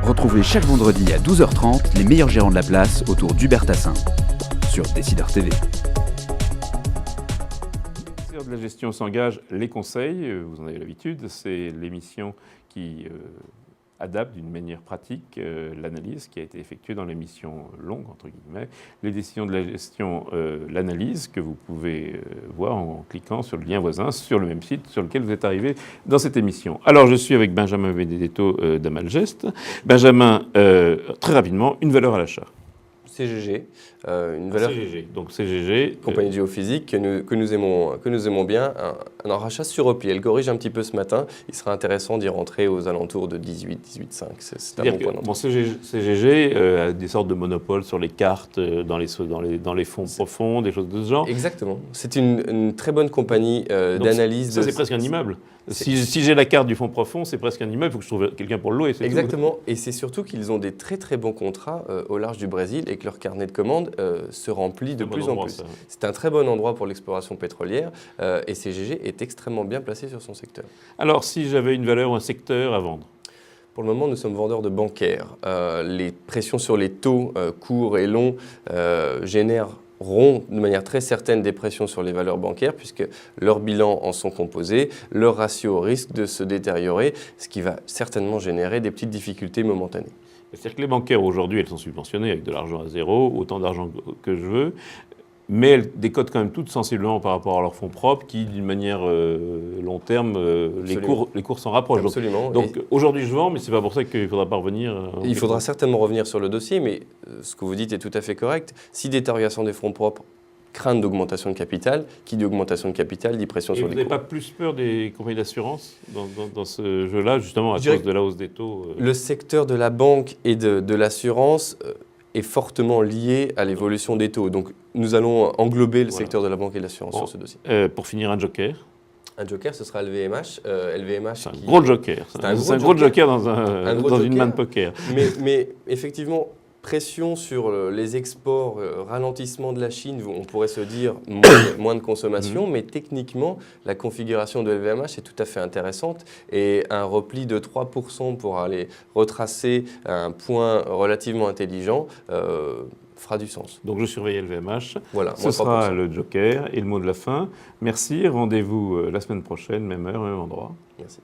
Retrouvez chaque vendredi à 12h30 les meilleurs gérants de la place autour d'Hubert Tassin sur Décideur TV. De la gestion s'engage les conseils, vous en avez l'habitude, c'est l'émission qui adapte d'une manière pratique l'analyse qui a été effectuée dans l'émission longue, entre guillemets, les décisions de la gestion, l'analyse que vous pouvez voir en cliquant sur le lien voisin sur le même site sur lequel vous êtes arrivé dans cette émission. Alors je suis avec Benjamin Benedetto d'Amalgest. Benjamin, très rapidement, une valeur à l'achat. CGG, une valeur CGG. Donc CGG, compagnie de géophysique que nous aimons bien, un rachat sur repli. Elle corrige un petit peu ce matin. Il sera intéressant d'y rentrer aux alentours de 18,5. C'est un bon point d'entrée. CGG a des sortes de monopoles sur les cartes, dans les fonds profonds, des choses de ce genre. Exactement. C'est une très bonne compagnie d'analyse. Ça, c'est presque un immeuble. Si j'ai la carte du fonds profond, c'est presque un immeuble, il faut que je trouve quelqu'un pour le louer. Exactement, tout. Et c'est surtout qu'ils ont des très très bons contrats au large du Brésil et que leur carnet de commandes se remplit de plus en plus. C'est un très bon endroit pour l'exploration pétrolière et CGG est extrêmement bien placé sur son secteur. Alors, si j'avais une valeur ou un secteur à vendre? Pour le moment, nous sommes vendeurs de bancaires. Les pressions sur les taux courts et longs génèrent de manière très certaine des pressions sur les valeurs bancaires puisque leurs bilans en sont composés, leur ratio risque de se détériorer, ce qui va certainement générer des petites difficultés momentanées. C'est-à-dire que les bancaires aujourd'hui, elles sont subventionnées avec de l'argent à zéro, autant d'argent que je veux, mais elles décotent quand même toutes sensiblement par rapport à leurs fonds propres qui, d'une manière long terme, les cours s'en rapprochent. Absolument. Donc aujourd'hui je vends, mais ce n'est pas pour ça qu'il ne faudra pas revenir. Il faudra certainement revenir sur le dossier, mais ce que vous dites est tout à fait correct. Si détérioration des fonds propres, crainte d'augmentation de capital, qui dit augmentation de capital dit pression sur les cours. Vous n'avez pas plus peur des compagnies d'assurance dans ce jeu-là, justement à cause de la hausse des taux Le secteur de la banque et de l'assurance est fortement lié à l'évolution des taux. Donc nous allons englober le secteur de la banque et de l'assurance sur ce dossier. Pour finir, un joker. Un joker, ce sera LVMH. C'est un gros joker. C'est un gros joker dans une main de poker. Mais effectivement, pression sur les exports, ralentissement de la Chine, on pourrait se dire moins de consommation, mais techniquement, la configuration de LVMH est tout à fait intéressante et un repli de 3% pour aller retracer un point relativement intelligent fera du sens. Donc je surveille LVMH, voilà, ce sera le joker et le mot de la fin. Merci, rendez-vous la semaine prochaine, même heure, même endroit. Merci.